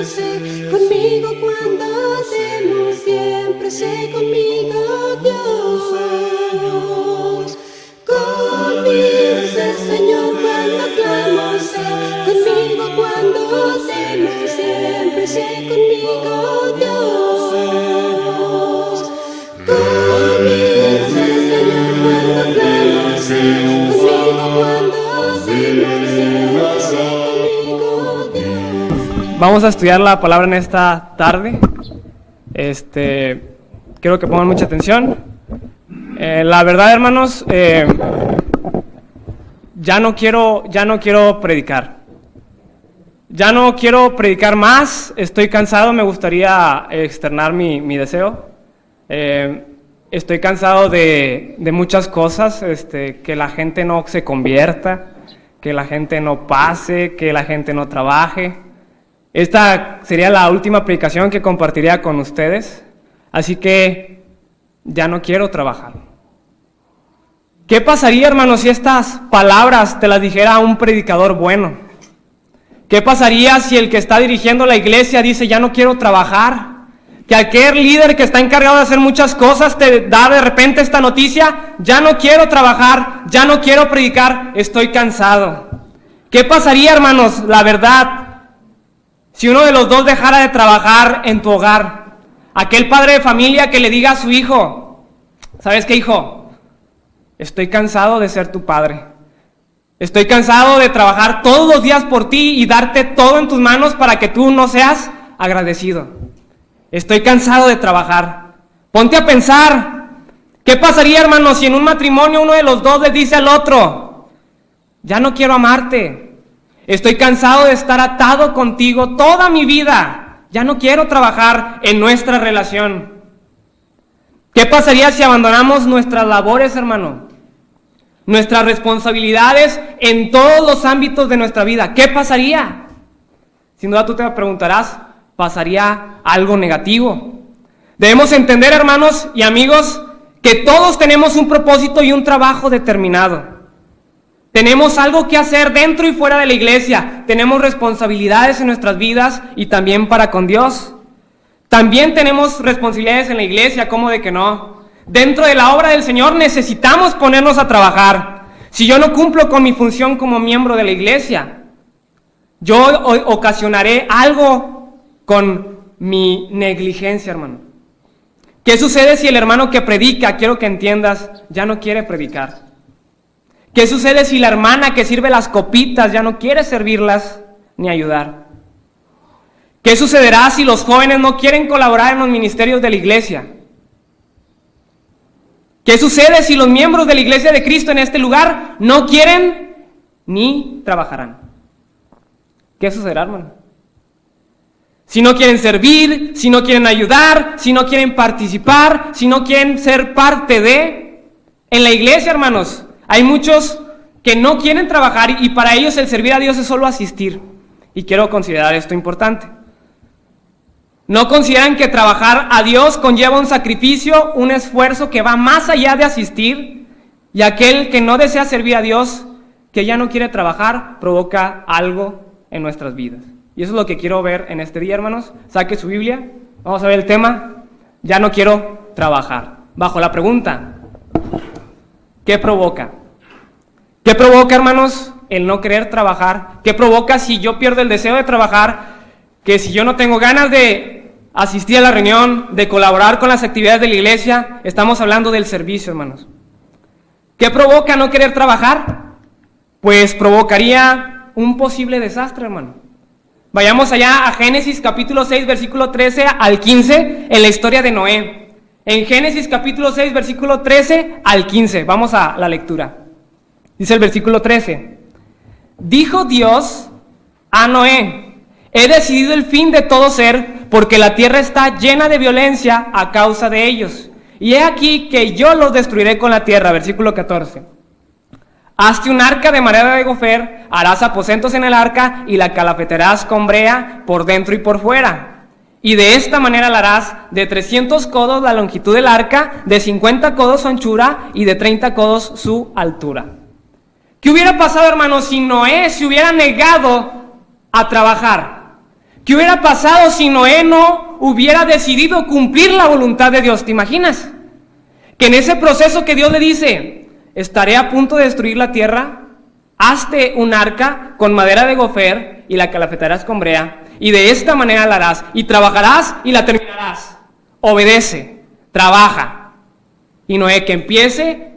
sé conmigo cuando temo, siempre sé conmigo Dios. Conmigo sé Señor cuando clamo, sé conmigo cuando temo, siempre sé conmigo Dios. Conmigo sé Señor cuando clamo, sé conmigo cuando temo, siempre sé conmigo Dios. Vamos a estudiar la palabra en esta tarde. Quiero que pongan mucha atención. La verdad, hermanos, ya no quiero predicar. Ya no quiero predicar más. Estoy cansado. Me gustaría externar mi deseo. Estoy cansado de muchas cosas. Que la gente no se convierta, que la gente no pase, que la gente no trabaje. Esta sería la última predicación que compartiría con ustedes, así que ya no quiero trabajar. ¿Qué pasaría, hermanos, si estas palabras te las dijera un predicador bueno? ¿Qué pasaría si el que está dirigiendo la iglesia dice, ya no quiero trabajar? Que aquel líder que está encargado de hacer muchas cosas te da de repente esta noticia, ya no quiero trabajar, ya no quiero predicar, estoy cansado. ¿Qué pasaría, hermanos, la verdad, si uno de los dos dejara de trabajar en tu hogar? Aquel padre de familia que le diga a su hijo, ¿sabes qué, hijo? Estoy cansado de ser tu padre. Estoy cansado de trabajar todos los días por ti y darte todo en tus manos para que tú no seas agradecido. Estoy cansado de trabajar. Ponte a pensar, ¿qué pasaría, hermano, si en un matrimonio uno de los dos le dice al otro, ya no quiero amarte? Estoy cansado de estar atado contigo toda mi vida. Ya no quiero trabajar en nuestra relación. ¿Qué pasaría si abandonamos nuestras labores, hermano? Nuestras responsabilidades en todos los ámbitos de nuestra vida. ¿Qué pasaría? Sin duda tú te preguntarás, ¿pasaría algo negativo? Debemos entender, hermanos y amigos, que todos tenemos un propósito y un trabajo determinado. Tenemos algo que hacer dentro y fuera de la iglesia. Tenemos responsabilidades en nuestras vidas y también para con Dios. También tenemos responsabilidades en la iglesia, ¿cómo de que no? Dentro de la obra del Señor necesitamos ponernos a trabajar. Si yo no cumplo con mi función como miembro de la iglesia, yo ocasionaré algo con mi negligencia, hermano. ¿Qué sucede si el hermano que predica, quiero que entiendas, ya no quiere predicar? ¿Qué sucede si la hermana que sirve las copitas ya no quiere servirlas ni ayudar? ¿Qué sucederá si los jóvenes no quieren colaborar en los ministerios de la iglesia? ¿Qué sucede si los miembros de la iglesia de Cristo en este lugar no quieren ni trabajarán? ¿Qué sucederá, hermano? Si no quieren servir, si no quieren ayudar, si no quieren participar, si no quieren ser parte de... En la iglesia, hermanos, hay muchos que no quieren trabajar y para ellos el servir a Dios es solo asistir. Y quiero considerar esto importante. No consideran que trabajar a Dios conlleva un sacrificio, un esfuerzo que va más allá de asistir. Y aquel que no desea servir a Dios, que ya no quiere trabajar, provoca algo en nuestras vidas. Y eso es lo que quiero ver en este día, hermanos. Saque su Biblia. Vamos a ver el tema. Ya no quiero trabajar. Bajo la pregunta, ¿qué provoca? ¿Qué provoca, hermanos, el no querer trabajar? ¿Qué provoca si yo pierdo el deseo de trabajar? Que si yo no tengo ganas de asistir a la reunión, de colaborar con las actividades de la iglesia, estamos hablando del servicio, hermanos. ¿Qué provoca no querer trabajar? Pues provocaría un posible desastre, hermano. Vayamos allá a Génesis capítulo 6, versículo 13 al 15, en la historia de Noé. En Génesis capítulo 6, versículo 13 al 15, vamos a la lectura. Dice el versículo 13, dijo Dios a Noé, he decidido el fin de todo ser, porque la tierra está llena de violencia a causa de ellos. Y he aquí que yo los destruiré con la tierra. Versículo 14. Hazte un arca de madera de gofer, harás aposentos en el arca y la calafetarás con brea por dentro y por fuera. Y de esta manera la harás de 300 codos la longitud del arca, de 50 codos su anchura y de 30 codos su altura. ¿Qué hubiera pasado, hermanos, si Noé se hubiera negado a trabajar? ¿Qué hubiera pasado si Noé no hubiera decidido cumplir la voluntad de Dios? ¿Te imaginas? Que en ese proceso que Dios le dice, estaré a punto de destruir la tierra, hazte un arca con madera de gofer y la calafetarás con brea, y de esta manera la harás, y trabajarás y la terminarás. Obedece, trabaja. Y Noé que empiece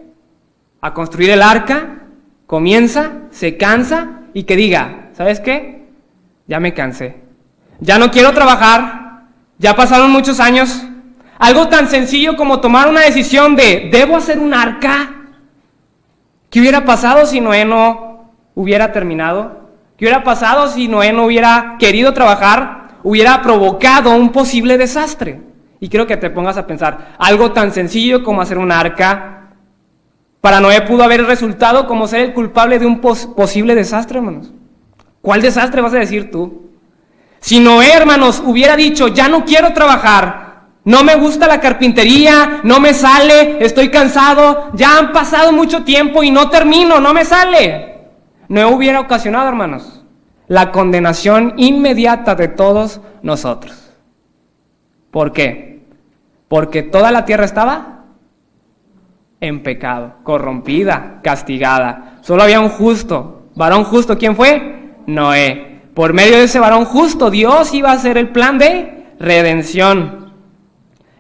a construir el arca, comienza, se cansa y que diga, ¿sabes qué? Ya me cansé. Ya no quiero trabajar, ya pasaron muchos años. Algo tan sencillo como tomar una decisión de, ¿debo hacer un arca? ¿Qué hubiera pasado si Noé no hubiera terminado? ¿Qué hubiera pasado si Noé no hubiera querido trabajar? Hubiera provocado un posible desastre. Y quiero que te pongas a pensar, algo tan sencillo como hacer un arca, para Noé pudo haber resultado como ser el culpable de un posible desastre, hermanos. ¿Cuál desastre vas a decir tú? Si Noé, hermanos, hubiera dicho, ya no quiero trabajar, no me gusta la carpintería, no me sale, estoy cansado, ya han pasado mucho tiempo y no termino, no me sale, no hubiera ocasionado, hermanos, la condenación inmediata de todos nosotros. ¿Por qué? Porque toda la tierra estaba en pecado, corrompida, castigada. Solo había un justo, varón justo. ¿Quién fue? Noé. Por medio de ese varón justo, Dios iba a hacer el plan de redención.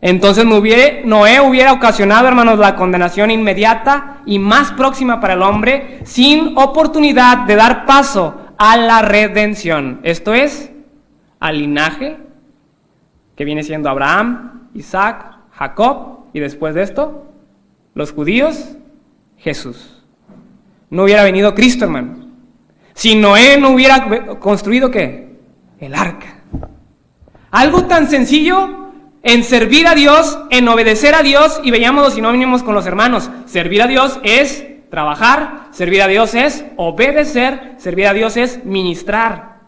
Entonces Noé hubiera ocasionado, hermanos, la condenación inmediata y más próxima para el hombre, sin oportunidad de dar paso a la redención. Esto es, al linaje, que viene siendo Abraham, Isaac, Jacob, y después de esto, los judíos, Jesús. No hubiera venido Cristo, hermano. Si Noé no hubiera construido, ¿qué? El arca. Algo tan sencillo en servir a Dios, en obedecer a Dios, y veíamos los sinónimos con los hermanos. Servir a Dios es trabajar, servir a Dios es obedecer, servir a Dios es ministrar.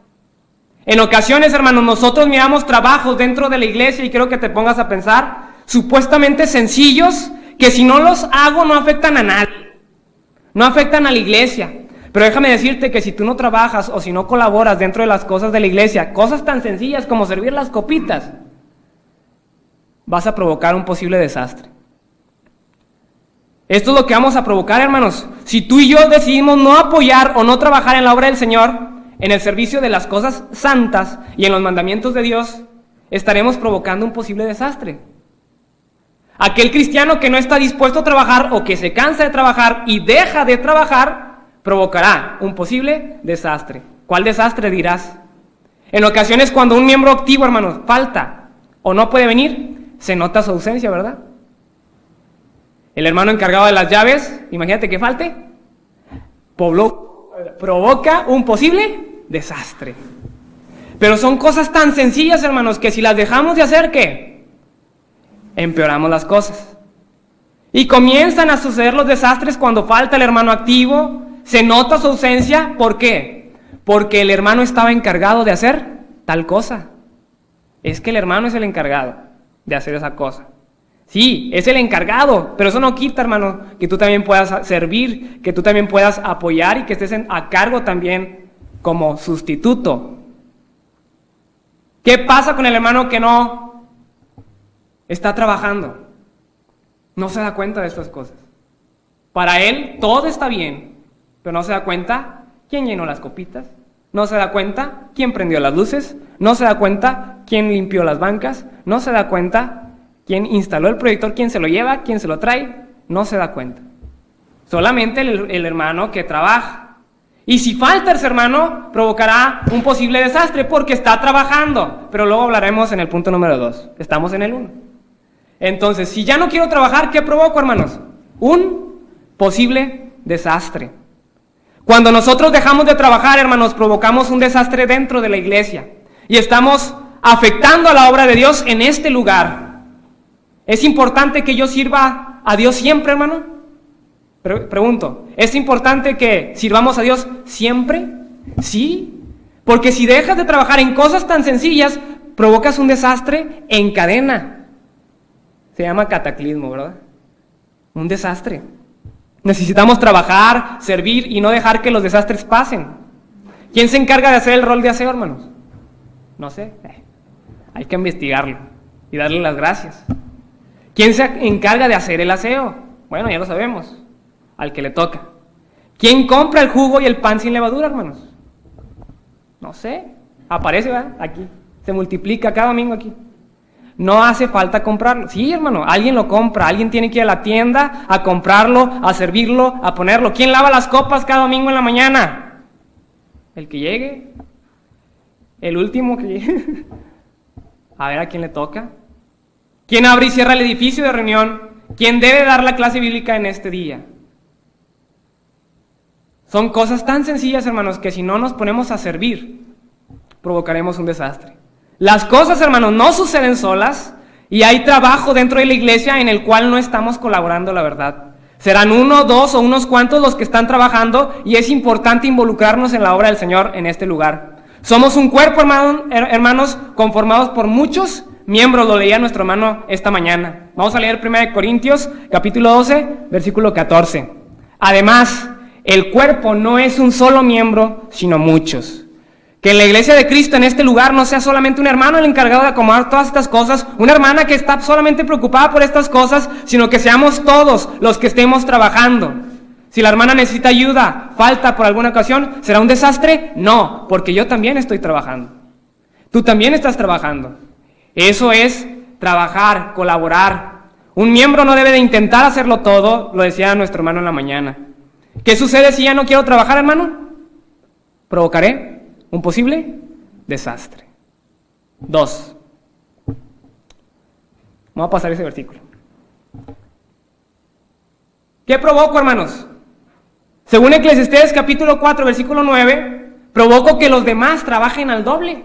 En ocasiones, hermanos, nosotros miramos trabajos dentro de la iglesia y quiero que te pongas a pensar, supuestamente sencillos, que si no los hago no afectan a nadie, no afectan a la iglesia. Pero déjame decirte que si tú no trabajas o si no colaboras dentro de las cosas de la iglesia, cosas tan sencillas como servir las copitas, vas a provocar un posible desastre. Esto es lo que vamos a provocar, hermanos. Si tú y yo decidimos no apoyar o no trabajar en la obra del Señor, en el servicio de las cosas santas y en los mandamientos de Dios, estaremos provocando un posible desastre. Aquel cristiano que no está dispuesto a trabajar o que se cansa de trabajar y deja de trabajar, provocará un posible desastre. ¿Cuál desastre dirás? En ocasiones cuando un miembro activo, hermanos, falta o no puede venir, se nota su ausencia, ¿verdad? El hermano encargado de las llaves, imagínate que falte, provoca un posible desastre. Pero son cosas tan sencillas, hermanos, que si las dejamos de hacer, ¿qué? Empeoramos las cosas. Y comienzan a suceder los desastres cuando falta el hermano activo, se nota su ausencia. ¿Por qué? Porque el hermano estaba encargado de hacer tal cosa. Es que el hermano es el encargado de hacer esa cosa. Sí, es el encargado, pero eso no quita, hermano, que tú también puedas servir, que tú también puedas apoyar y que estés a cargo también como sustituto. ¿Qué pasa con el hermano que no está trabajando? No se da cuenta de estas cosas. Para él todo está bien, pero no se da cuenta quién llenó las copitas, no se da cuenta quién prendió las luces, no se da cuenta quién limpió las bancas, no se da cuenta quién instaló el proyector, quién se lo lleva, quién se lo trae, no se da cuenta. Solamente el hermano que trabaja. Y si falta ese hermano, provocará un posible desastre porque está trabajando. Pero luego hablaremos en el punto número 2. Estamos en el 1. Entonces, si ya no quiero trabajar, ¿qué provoco, hermanos? Un posible desastre. Cuando nosotros dejamos de trabajar, hermanos, provocamos un desastre dentro de la iglesia. Y estamos afectando a la obra de Dios en este lugar. ¿Es importante que yo sirva a Dios siempre, hermano? Pregunto, ¿es importante que sirvamos a Dios siempre? Sí, porque si dejas de trabajar en cosas tan sencillas, provocas un desastre en cadena. Se llama cataclismo, ¿verdad? Un desastre. Necesitamos trabajar, servir y no dejar que los desastres pasen. ¿Quién se encarga de hacer el rol de aseo, hermanos? No sé. Hay que investigarlo y darle las gracias. ¿Quién se encarga de hacer el aseo? Bueno, ya lo sabemos. Al que le toca. ¿Quién compra el jugo y el pan sin levadura, hermanos? No sé. Aparece, ¿verdad? Aquí. Se multiplica cada domingo aquí. No hace falta comprarlo. Sí, hermano, alguien lo compra. Alguien tiene que ir a la tienda a comprarlo, a servirlo, a ponerlo. ¿Quién lava las copas cada domingo en la mañana? El que llegue. El último que llegue. A ver a quién le toca. ¿Quién abre y cierra el edificio de reunión? ¿Quién debe dar la clase bíblica en este día? Son cosas tan sencillas, hermanos, que si no nos ponemos a servir, provocaremos un desastre. Las cosas, hermanos, no suceden solas y hay trabajo dentro de la iglesia en el cual no estamos colaborando, la verdad. Serán 1, 2 o unos cuantos los que están trabajando y es importante involucrarnos en la obra del Señor en este lugar. Somos un cuerpo, hermanos, conformados por muchos miembros, lo leía nuestro hermano esta mañana. Vamos a leer 1 Corintios, capítulo 12, versículo 14. Además, el cuerpo no es un solo miembro, sino muchos. Que en la iglesia de Cristo, en este lugar, no sea solamente un hermano el encargado de acomodar todas estas cosas, una hermana que está solamente preocupada por estas cosas, sino que seamos todos los que estemos trabajando. Si la hermana necesita ayuda, falta por alguna ocasión, ¿será un desastre? No, porque yo también estoy trabajando. Tú también estás trabajando. Eso es trabajar, colaborar. Un miembro no debe de intentar hacerlo todo, lo decía nuestro hermano en la mañana. ¿Qué sucede si ya no quiero trabajar, hermano? Provocaré un posible desastre. 2. Vamos a pasar ese versículo. ¿Qué provoco, hermanos? Según Eclesiastés capítulo 4, versículo 9, provoco que los demás trabajen al doble.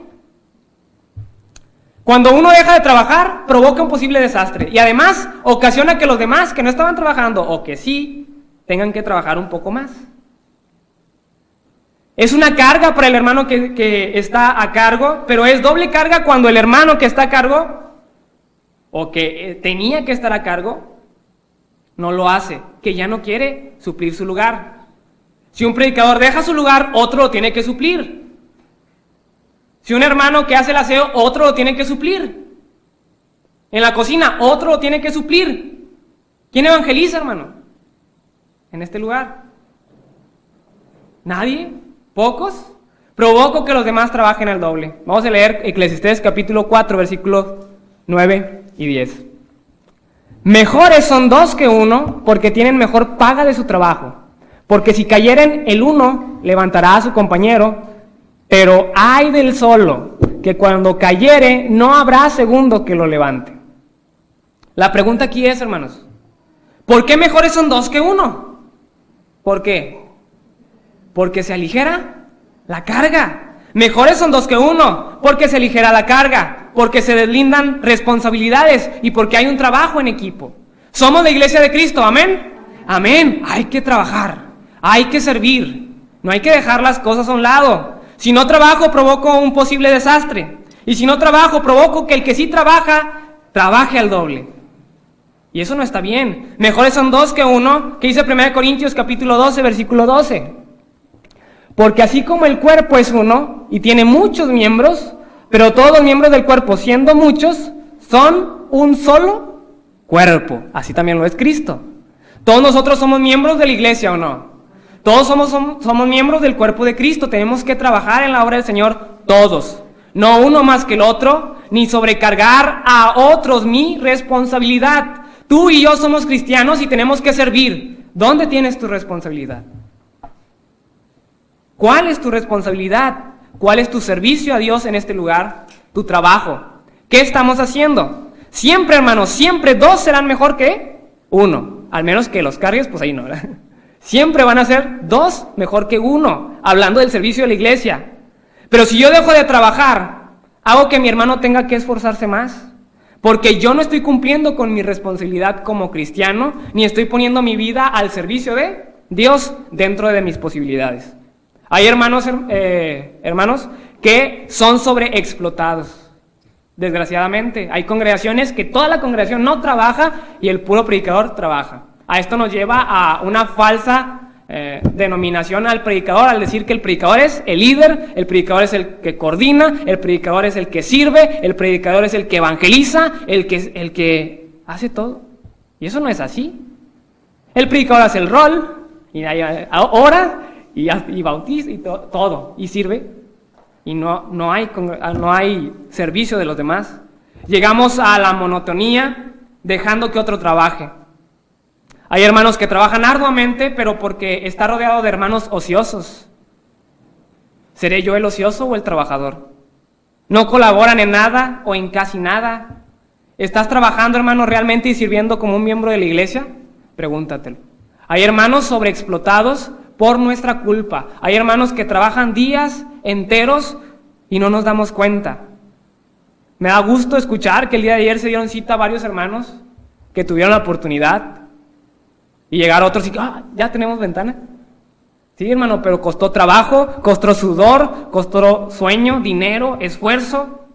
Cuando uno deja de trabajar, provoca un posible desastre. Y además, ocasiona que los demás que no estaban trabajando, o que sí, tengan que trabajar un poco más. Es una carga para el hermano que está a cargo, pero es doble carga cuando el hermano que está a cargo, o que tenía que estar a cargo, no lo hace, que ya no quiere suplir su lugar. Si un predicador deja su lugar, otro lo tiene que suplir. Si un hermano que hace el aseo, otro lo tiene que suplir. En la cocina, otro lo tiene que suplir. ¿Quién evangeliza, hermano? En este lugar. ¿Nadie? ¿Pocos? Provoco que los demás trabajen al doble. Vamos a leer Eclesiastés capítulo 4, versículos 9 y 10. Mejores son 2 que 1, porque tienen mejor paga de su trabajo. Porque si cayeren el uno, levantará a su compañero, pero ay del solo, que cuando cayere no habrá segundo que lo levante. La pregunta aquí es, hermanos, ¿por qué mejores son 2 que 1? ¿Por qué? Porque se aligera la carga. Mejores son 2 que 1, porque se aligera la carga, porque se deslindan responsabilidades y porque hay un trabajo en equipo. Somos la iglesia de Cristo, ¿amén? Amén. Hay que trabajar, hay que servir, no hay que dejar las cosas a un lado. Si no trabajo, provoco un posible desastre. Y si no trabajo, provoco que el que sí trabaja, trabaje al doble. Y eso no está bien. Mejores son 2 que 1, que dice 1 Corintios capítulo 12, versículo 12. Porque así como el cuerpo es uno y tiene muchos miembros, pero todos los miembros del cuerpo, siendo muchos, son un solo cuerpo. Así también lo es Cristo. Todos nosotros somos miembros de la iglesia, ¿o no? Todos somos miembros del cuerpo de Cristo. Tenemos que trabajar en la obra del Señor todos. No uno más que el otro, ni sobrecargar a otros mi responsabilidad. Tú y yo somos cristianos y tenemos que servir. ¿Dónde tienes tu responsabilidad? ¿Cuál es tu responsabilidad? ¿Cuál es tu servicio a Dios en este lugar? Tu trabajo. ¿Qué estamos haciendo? Siempre, hermanos, siempre 2 serán mejor que 1. Al menos que los cargues, pues ahí no, ¿verdad? Siempre van a ser 2 mejor que 1, hablando del servicio de la iglesia. Pero si yo dejo de trabajar, hago que mi hermano tenga que esforzarse más, porque yo no estoy cumpliendo con mi responsabilidad como cristiano, ni estoy poniendo mi vida al servicio de Dios dentro de mis posibilidades. Hay hermanos que son sobreexplotados, desgraciadamente. Hay congregaciones que toda la congregación no trabaja y el puro predicador trabaja. A esto nos lleva a una falsa denominación al predicador al decir que el predicador es el líder, el predicador es el que coordina, el predicador es el que sirve, el predicador es el que evangeliza, el que hace todo. Y eso no es así. El predicador hace el rol, y ora, y bautiza, y todo, y sirve. Y no hay servicio de los demás. Llegamos a la monotonía dejando que otro trabaje. Hay hermanos que trabajan arduamente, pero porque está rodeado de hermanos ociosos. ¿Seré yo el ocioso o el trabajador? ¿No colaboran en nada o en casi nada? ¿Estás trabajando, hermano, realmente y sirviendo como un miembro de la iglesia? Pregúntatelo. Hay hermanos sobreexplotados por nuestra culpa. Hay hermanos que trabajan días enteros y no nos damos cuenta. Me da gusto escuchar que el día de ayer se dieron cita a varios hermanos que tuvieron la oportunidad. Y llegar otros y, ya tenemos ventana. Sí, hermano, pero costó trabajo, costó sudor, costó sueño, dinero, esfuerzo,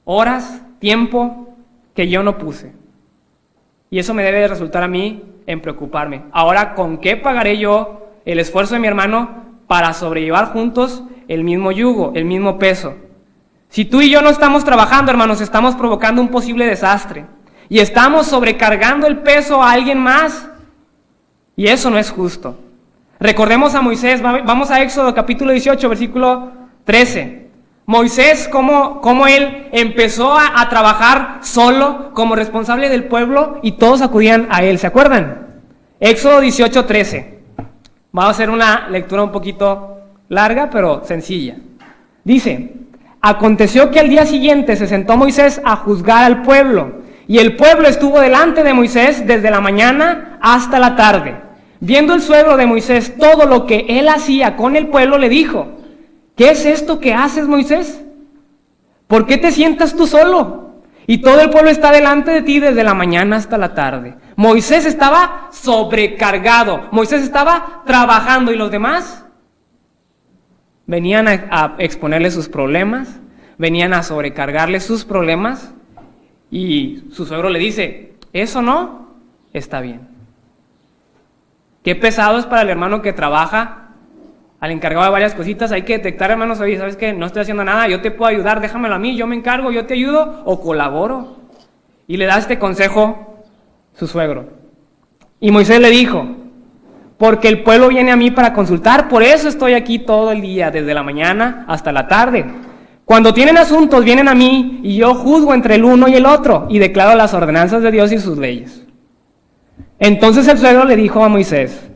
horas, tiempo que yo no puse. Y eso me debe de resultar a mí en preocuparme. Ahora, ¿con qué pagaré yo el esfuerzo de mi hermano para sobrellevar juntos el mismo yugo, el mismo peso? Si tú y yo no estamos trabajando, hermanos, estamos provocando un posible desastre. Y estamos sobrecargando el peso a alguien más. Y eso no es justo. Recordemos a Moisés, vamos a Éxodo capítulo 18, versículo 13. Moisés, cómo él empezó a trabajar solo como responsable del pueblo y todos acudían a él, ¿se acuerdan? Éxodo 18, 13. Vamos a hacer una lectura un poquito larga, pero sencilla. Dice, aconteció que al día siguiente se sentó Moisés a juzgar al pueblo. Y el pueblo estuvo delante de Moisés desde la mañana hasta la tarde. Viendo el suegro de Moisés todo lo que él hacía con el pueblo, le dijo, ¿qué es esto que haces, Moisés? ¿Por qué te sientas tú solo? Y todo el pueblo está delante de ti desde la mañana hasta la tarde. Moisés estaba sobrecargado, Moisés estaba trabajando y los demás venían a exponerle sus problemas, venían a sobrecargarle sus problemas. Y su suegro le dice, eso no está bien. Qué pesado es para el hermano que trabaja, al encargado de varias cositas. Hay que detectar, hermanos, oye, ¿sabes qué? No estoy haciendo nada, yo te puedo ayudar, déjamelo a mí, yo me encargo, yo te ayudo o colaboro. Y le da este consejo su suegro. Y Moisés le dijo, porque el pueblo viene a mí para consultar, por eso estoy aquí todo el día, desde la mañana hasta la tarde. Cuando tienen asuntos, vienen a mí y yo juzgo entre el uno y el otro y declaro las ordenanzas de Dios y sus leyes. Entonces el suegro le dijo a Moisés,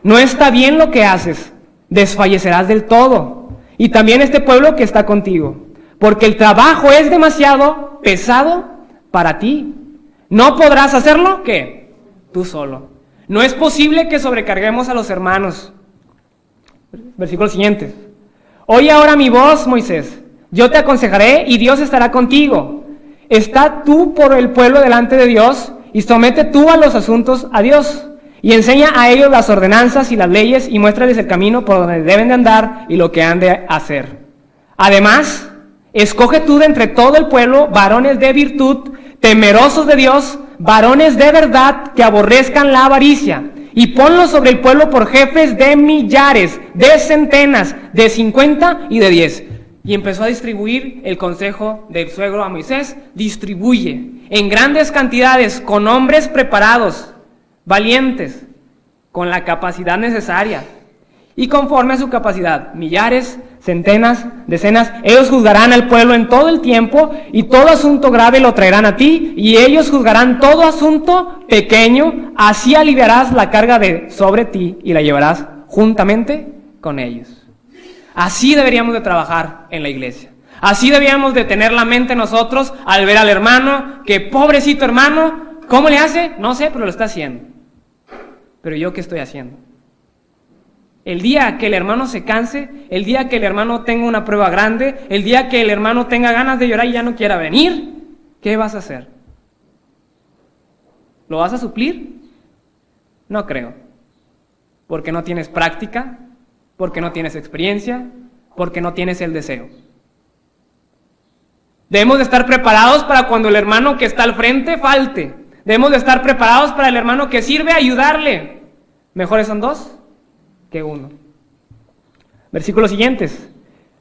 no está bien lo que haces, desfallecerás del todo, y también este pueblo que está contigo, porque el trabajo es demasiado pesado para ti. No podrás hacerlo, ¿qué? Tú solo. No es posible que sobrecarguemos a los hermanos. Versículo siguiente. Oye ahora mi voz, Moisés. Yo te aconsejaré y Dios estará contigo. Está tú por el pueblo delante de Dios y somete tú a los asuntos a Dios. Y enseña a ellos las ordenanzas y las leyes y muéstrales el camino por donde deben de andar y lo que han de hacer. Además, escoge tú de entre todo el pueblo varones de virtud, temerosos de Dios, varones de verdad que aborrezcan la avaricia. Y ponlos sobre el pueblo por jefes de millares, de centenas, de 50 y de 10. Y empezó a distribuir el consejo del suegro a Moisés. Distribuye en grandes cantidades, con hombres preparados, valientes, con la capacidad necesaria. Y conforme a su capacidad, millares, centenas, decenas, ellos juzgarán al pueblo en todo el tiempo, y todo asunto grave lo traerán a ti, y ellos juzgarán todo asunto pequeño, así aliviarás la carga sobre ti, y la llevarás juntamente con ellos. Así deberíamos de trabajar en la iglesia. Así deberíamos de tener la mente nosotros al ver al hermano, que pobrecito hermano, ¿cómo le hace? No sé, pero lo está haciendo. Pero ¿yo qué estoy haciendo? El día que el hermano se canse, el día que el hermano tenga una prueba grande, el día que el hermano tenga ganas de llorar y ya no quiera venir, ¿qué vas a hacer? ¿Lo vas a suplir? No creo. Porque no tienes práctica, porque no tienes experiencia, porque no tienes el deseo. Debemos de estar preparados para cuando el hermano que está al frente falte. Debemos de estar preparados para el hermano que sirve ayudarle. Mejores son dos que uno. Versículos siguientes.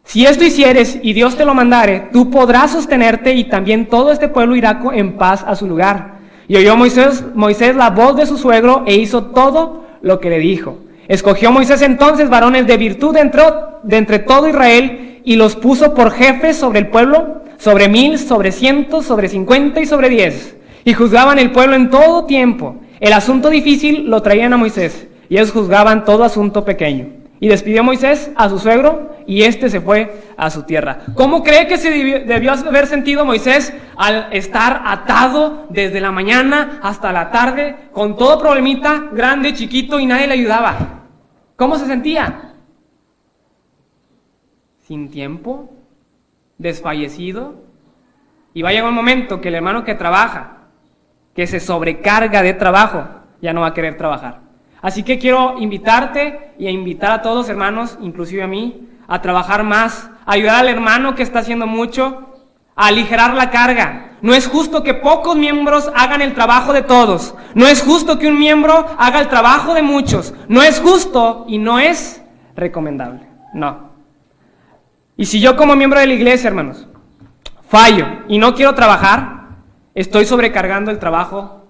Si esto hicieres y Dios te lo mandare, tú podrás sostenerte y también todo este pueblo irá en paz a su lugar. Y oyó Moisés la voz de su suegro e hizo todo lo que le dijo. Escogió Moisés entonces varones de virtud de entre todo Israel y los puso por jefes sobre el pueblo, sobre 1000, sobre 100, sobre 50 y sobre 10. Y juzgaban el pueblo en todo tiempo. El asunto difícil lo traían a Moisés y ellos juzgaban todo asunto pequeño. Y despidió Moisés a su suegro y éste se fue a su tierra. ¿Cómo cree que se debió haber sentido Moisés al estar atado desde la mañana hasta la tarde con todo problemita, grande, chiquito y nadie le ayudaba? ¿Cómo se sentía? Sin tiempo, desfallecido. Y va a llegar un momento que el hermano que trabaja, que se sobrecarga de trabajo, ya no va a querer trabajar. Así que quiero invitarte y a invitar a todos, hermanos, inclusive a mí, a trabajar más, a ayudar al hermano que está haciendo mucho, a aligerar la carga. No es justo que pocos miembros hagan el trabajo de todos. No es justo que un miembro haga el trabajo de muchos. No es justo y no es recomendable. No. Y si yo como miembro de la iglesia, hermanos, fallo y no quiero trabajar, estoy sobrecargando el trabajo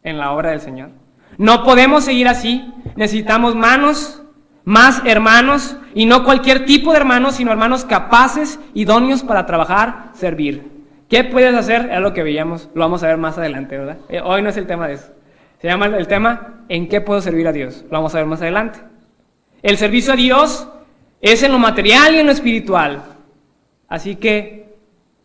en la obra del Señor. No podemos seguir así. Necesitamos manos, más hermanos, y no cualquier tipo de hermanos, sino hermanos capaces, idóneos para trabajar, servir. ¿Qué puedes hacer? Es lo que veíamos, lo vamos a ver más adelante, ¿verdad? Hoy no es el tema de eso. Se llama el tema, ¿en qué puedo servir a Dios? Lo vamos a ver más adelante. El servicio a Dios es en lo material y en lo espiritual. Así que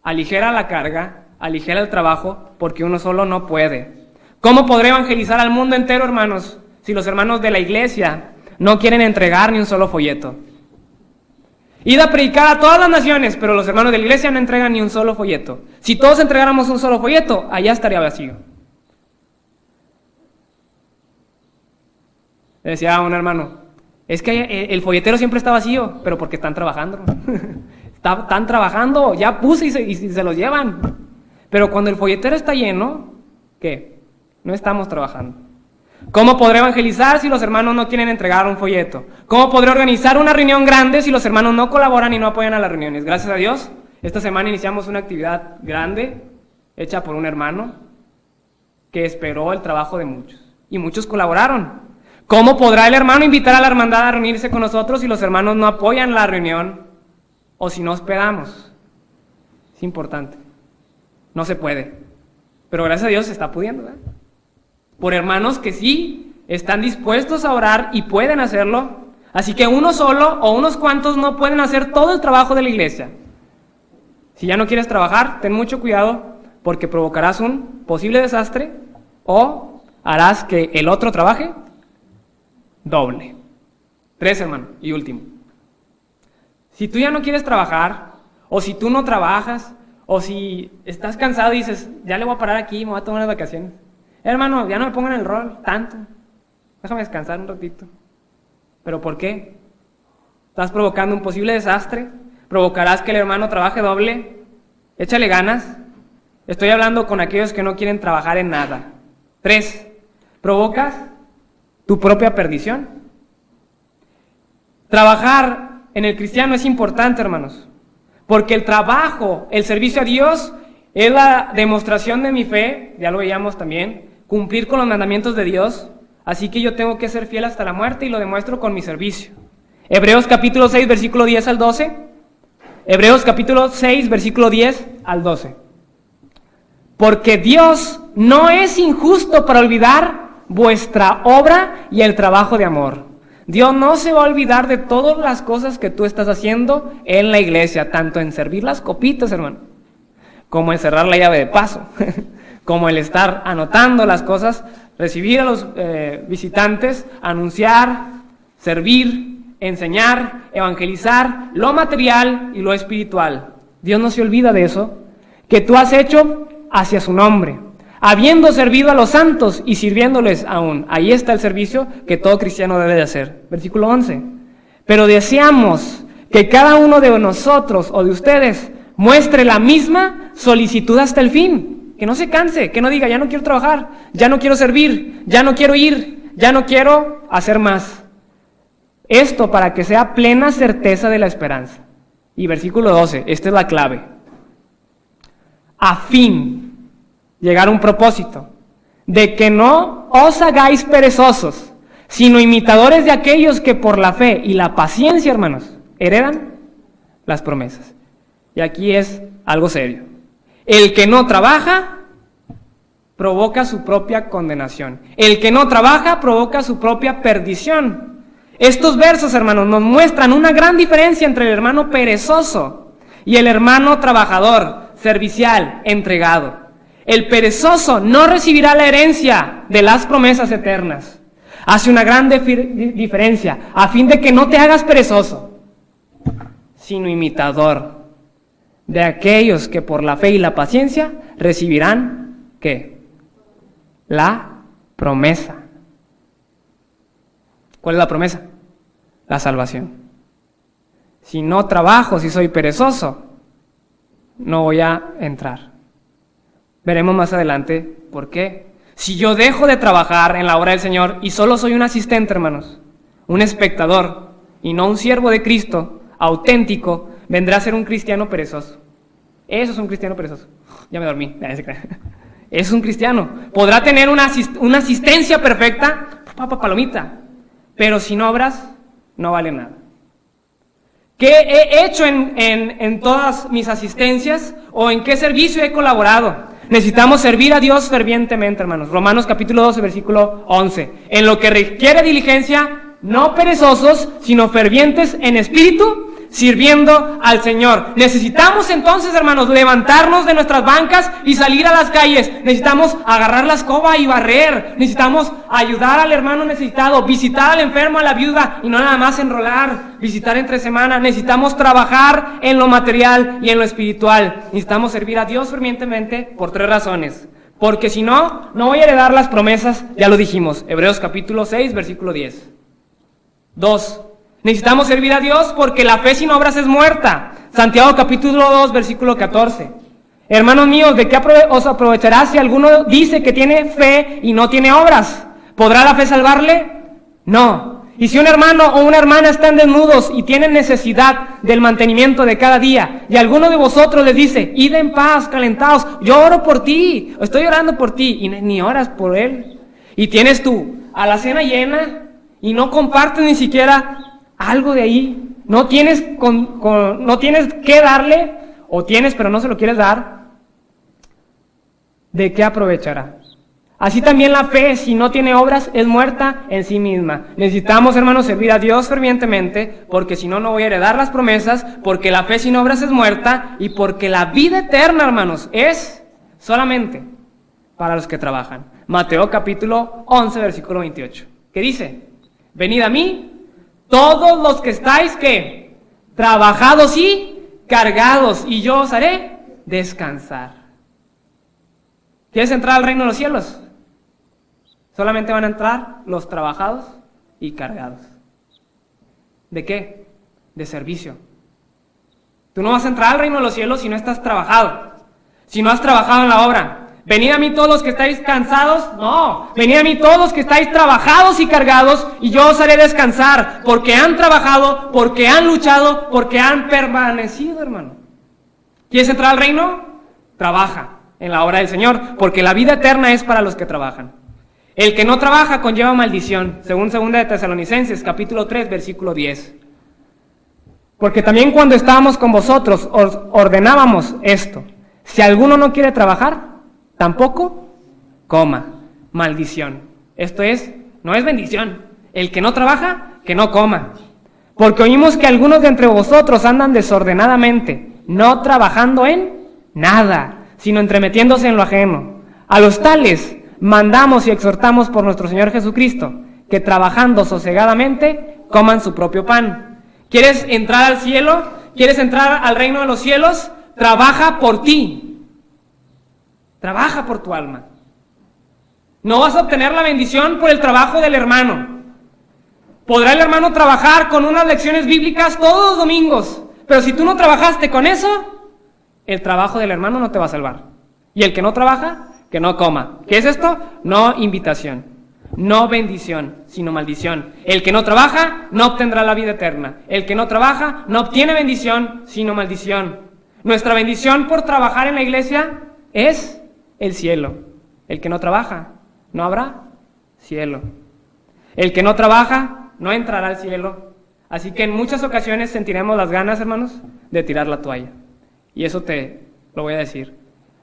aligera la carga, aligera el trabajo, porque uno solo no puede. ¿Cómo podré evangelizar al mundo entero, hermanos, si los hermanos de la iglesia no quieren entregar ni un solo folleto? Id a predicar a todas las naciones, pero los hermanos de la iglesia no entregan ni un solo folleto. Si todos entregáramos un solo folleto, allá estaría vacío. Le decía a un hermano, es que el folletero siempre está vacío, pero porque están trabajando. Están trabajando, ya puse y se los llevan. Pero cuando el folletero está lleno, ¿qué? No estamos trabajando. ¿Cómo podré evangelizar si los hermanos no quieren entregar un folleto? ¿Cómo podré organizar una reunión grande si los hermanos no colaboran y no apoyan a las reuniones? Gracias a Dios, esta semana iniciamos una actividad grande, hecha por un hermano, que esperó el trabajo de muchos. Y muchos colaboraron. ¿Cómo podrá el hermano invitar a la hermandad a reunirse con nosotros si los hermanos no apoyan la reunión? O si no hospedamos. Es importante. No se puede. Pero gracias a Dios se está pudiendo, ¿verdad? Por hermanos que sí están dispuestos a orar y pueden hacerlo. Así que uno solo o unos cuantos no pueden hacer todo el trabajo de la iglesia. Si ya no quieres trabajar, ten mucho cuidado porque provocarás un posible desastre o harás que el otro trabaje doble. 3, hermano, y último. Si tú ya no quieres trabajar o si tú no trabajas o si estás cansado y dices, ya le voy a parar aquí, me voy a tomar unas vacaciones. Hermano, ya no me pongan el rol tanto. Déjame descansar un ratito. ¿Pero por qué? Estás provocando un posible desastre. Provocarás que el hermano trabaje doble. Échale ganas. Estoy hablando con aquellos que no quieren trabajar en nada. 3, provocas tu propia perdición. Trabajar en el cristiano es importante, hermanos. Porque el trabajo, el servicio a Dios, es la demostración de mi fe, ya lo veíamos también, cumplir con los mandamientos de Dios, así que yo tengo que ser fiel hasta la muerte y lo demuestro con mi servicio. Hebreos capítulo 6, versículo 10 al 12. Hebreos capítulo 6, versículo 10 al 12. Porque Dios no es injusto para olvidar vuestra obra y el trabajo de amor. Dios no se va a olvidar de todas las cosas que tú estás haciendo en la iglesia, tanto en servir las copitas, hermano, como en cerrar la llave de paso, como el estar anotando las cosas, recibir a los visitantes, anunciar, servir, enseñar, evangelizar, lo material y lo espiritual. Dios no se olvida de eso, que tú has hecho hacia su nombre, habiendo servido a los santos y sirviéndoles aún. Ahí está el servicio que todo cristiano debe de hacer. Versículo 11. Pero deseamos que cada uno de nosotros o de ustedes muestre la misma solicitud hasta el fin. Que no se canse, que no diga, ya no quiero trabajar, ya no quiero servir, ya no quiero ir, ya no quiero hacer más. Esto para que sea plena certeza de la esperanza. Y versículo 12, esta es la clave. A fin, llegar a un propósito, de que no os hagáis perezosos, sino imitadores de aquellos que por la fe y la paciencia, hermanos, heredan las promesas. Y aquí es algo serio. El que no trabaja, provoca su propia condenación. El que no trabaja, provoca su propia perdición. Estos versos, hermanos, nos muestran una gran diferencia entre el hermano perezoso y el hermano trabajador, servicial, entregado. El perezoso no recibirá la herencia de las promesas eternas. Hace una gran diferencia, a fin de que no te hagas perezoso, sino imitador de aquellos que por la fe y la paciencia recibirán, ¿qué? La promesa. ¿Cuál es la promesa? La salvación. Si no trabajo, si soy perezoso, no voy a entrar. Veremos más adelante por qué. Si yo dejo de trabajar en la obra del Señor y solo soy un asistente, hermanos, un espectador y no un siervo de Cristo auténtico, vendrá a ser un cristiano perezoso. Eso es un cristiano perezoso. Ya me dormí. Es un cristiano. Podrá tener una asistencia perfecta, palomita, pero sin obras no vale nada. ¿Qué he hecho en todas mis asistencias o en qué servicio he colaborado? Necesitamos servir a Dios fervientemente, hermanos. Romanos capítulo 12, versículo 11. En lo que requiere diligencia, no perezosos, sino fervientes en espíritu, sirviendo al Señor. Necesitamos entonces, hermanos, levantarnos de nuestras bancas y salir a las calles. Necesitamos agarrar la escoba y barrer. Necesitamos ayudar al hermano necesitado, visitar al enfermo, a la viuda, y no nada más enrolar, visitar entre semana. Necesitamos trabajar en lo material y en lo espiritual. Necesitamos servir a Dios fervientemente por 3 razones. Porque si no, no voy a heredar las promesas, ya lo dijimos. Hebreos capítulo 6, versículo 10. 2. Necesitamos servir a Dios porque la fe sin obras es muerta. Santiago capítulo 2, versículo 14. Hermanos míos, ¿de qué os aprovechará si alguno dice que tiene fe y no tiene obras? ¿Podrá la fe salvarle? No. Y si un hermano o una hermana están desnudos y tienen necesidad del mantenimiento de cada día, y alguno de vosotros les dice, id en paz, calentaos, yo oro por ti, estoy orando por ti, y ni oras por él, y tienes tú a la cena llena, y no compartes ni siquiera algo de ahí, no tienes, no tienes que darle, o tienes pero no se lo quieres dar, ¿de qué aprovechará? Así también la fe, si no tiene obras, es muerta en sí misma. Necesitamos, hermanos, servir a Dios fervientemente, porque si no, no voy a heredar las promesas, porque la fe sin obras es muerta, y porque la vida eterna, hermanos, es solamente para los que trabajan. Mateo capítulo 11, versículo 28, que dice, venid a mí, todos los que estáis, ¿qué? Trabajados y cargados, y yo os haré descansar. ¿Quieres entrar al reino de los cielos? Solamente van a entrar los trabajados y cargados. ¿De qué? De servicio. Tú no vas a entrar al reino de los cielos si no estás trabajado, si no has trabajado en la obra. Venid a mí todos los que estáis cansados, no, venid a mí todos los que estáis trabajados y cargados, y yo os haré descansar, porque han trabajado, porque han luchado, porque han permanecido, hermano. ¿Quieres entrar al reino? Trabaja en la obra del Señor, porque la vida eterna es para los que trabajan. El que no trabaja conlleva maldición, según 2 de Tesalonicenses, capítulo 3, versículo 10. Porque también cuando estábamos con vosotros, os ordenábamos esto: si alguno no quiere trabajar, tampoco coma. Maldición. Esto no es bendición. El que no trabaja, que no coma. Porque oímos que algunos de entre vosotros andan desordenadamente, no trabajando en nada, sino entremetiéndose en lo ajeno. A los tales mandamos y exhortamos por nuestro Señor Jesucristo, que trabajando sosegadamente coman su propio pan. ¿Quieres entrar al cielo? ¿Quieres entrar al reino de los cielos? Trabaja por ti. Trabaja por tu alma. No vas a obtener la bendición por el trabajo del hermano. Podrá el hermano trabajar con unas lecciones bíblicas todos los domingos, pero si tú no trabajaste con eso, el trabajo del hermano no te va a salvar. Y el que no trabaja, que no coma. ¿Qué es esto? No invitación. no bendición, sino maldición. El que no trabaja no obtendrá la vida eterna. El que no trabaja no obtiene bendición, sino maldición. Nuestra bendición por trabajar en la iglesia es el cielo. El que no trabaja no habrá cielo. El que no trabaja no entrará al cielo. Así que en muchas ocasiones sentiremos las ganas, hermanos, de tirar la toalla. Y eso te lo voy a decir.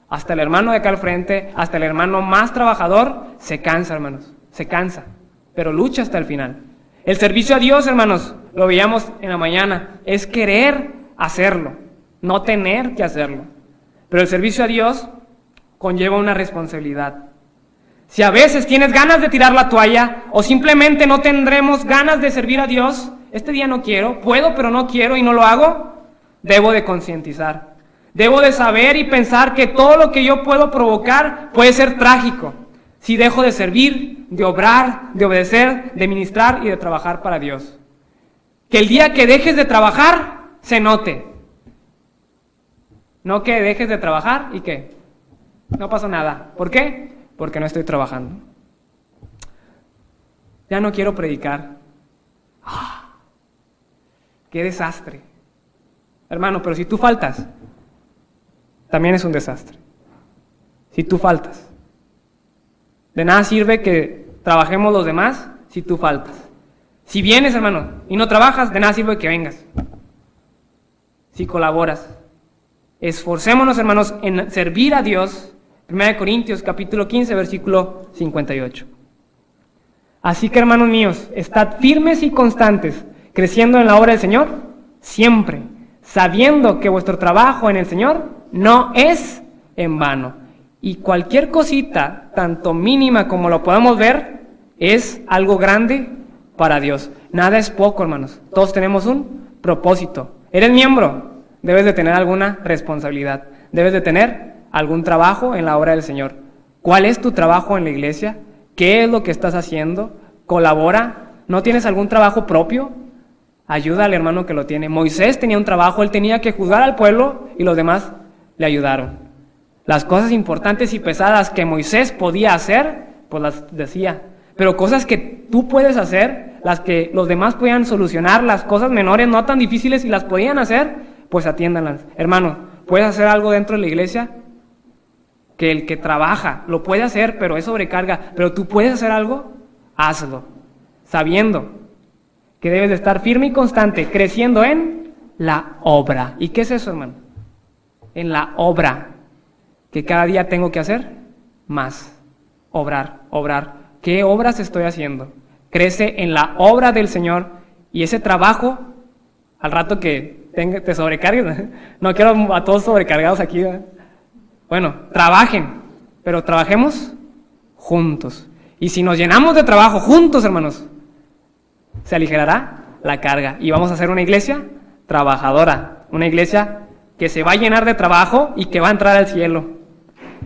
Hasta el hermano de acá al frente, hasta el hermano más trabajador, se cansa, hermanos. Se cansa, pero lucha hasta el final. El servicio a Dios, hermanos, lo veíamos en la mañana, es querer hacerlo, no tener que hacerlo. Pero el servicio a Dios conlleva una responsabilidad. Si a veces tienes ganas de tirar la toalla o simplemente no tendremos ganas de servir a Dios, este día no quiero, puedo pero no quiero y no lo hago, debo de concientizar. Debo de saber y pensar que todo lo que yo puedo provocar puede ser trágico si dejo de servir, de obrar, de obedecer, de ministrar y de trabajar para Dios. Que el día que dejes de trabajar se note. No que dejes de trabajar y que no pasó nada. ¿Por qué? Porque no estoy trabajando. Ya no quiero predicar. ¡Qué desastre! Hermano, pero si tú faltas, también es un desastre. Si tú faltas. De nada sirve que trabajemos los demás si tú faltas. Si vienes, hermano, y no trabajas, de nada sirve que vengas. Si colaboras. Esforcémonos, hermanos, en servir a Dios. 1 Corintios capítulo 15, versículo 58. Así que, hermanos míos, estad firmes y constantes, creciendo en la obra del Señor, siempre, sabiendo que vuestro trabajo en el Señor no es en vano. Y cualquier cosita, tanto mínima como lo podamos ver, es algo grande para Dios. Nada es poco, hermanos. Todos tenemos un propósito. Eres miembro, debes de tener alguna responsabilidad. Debes de tener algún trabajo en la obra del Señor. ¿Cuál es tu trabajo en la iglesia? ¿Qué es lo que estás haciendo? ¿Colabora? ¿No tienes algún trabajo propio? Ayuda al hermano que lo tiene. Moisés tenía un trabajo, él tenía que juzgar al pueblo y los demás le ayudaron. Las cosas importantes y pesadas que Moisés podía hacer, pues las decía. Pero cosas que tú puedes hacer, las que los demás podían solucionar, las cosas menores, no tan difíciles y las podían hacer, pues atiéndanlas. Hermano, ¿puedes hacer algo dentro de la iglesia? Que el que trabaja lo puede hacer, pero es sobrecarga. Pero tú puedes hacer algo, hazlo. Sabiendo que debes de estar firme y constante, creciendo en la obra. ¿Y qué es eso, hermano? En la obra. Que cada día tengo que hacer más. Obrar. ¿Qué obras estoy haciendo? Crece en la obra del Señor y ese trabajo, al rato que te sobrecargues, no quiero a todos sobrecargados aquí, ¿verdad? Bueno, trabajen, pero trabajemos juntos. Y si nos llenamos de trabajo juntos, hermanos, se aligerará la carga y vamos a hacer una iglesia trabajadora, una iglesia que se va a llenar de trabajo y que va a entrar al cielo.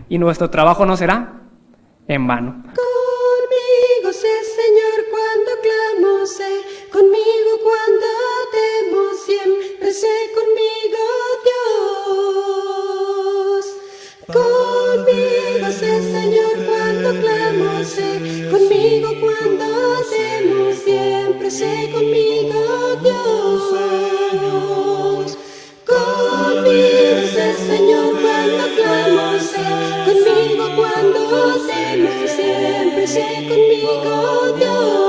Y nuestro trabajo no será en vano. Conmigo sé, Señor, cuando clamo, sé conmigo cuando temo, siempre sé conmigo, Dios. Conmigo sé, Señor, cuando clamo, sé conmigo cuando temo, siempre sé conmigo, Dios. Conmigo sé, Señor, cuando clamo, sé conmigo cuando temo, siempre sé conmigo, Dios.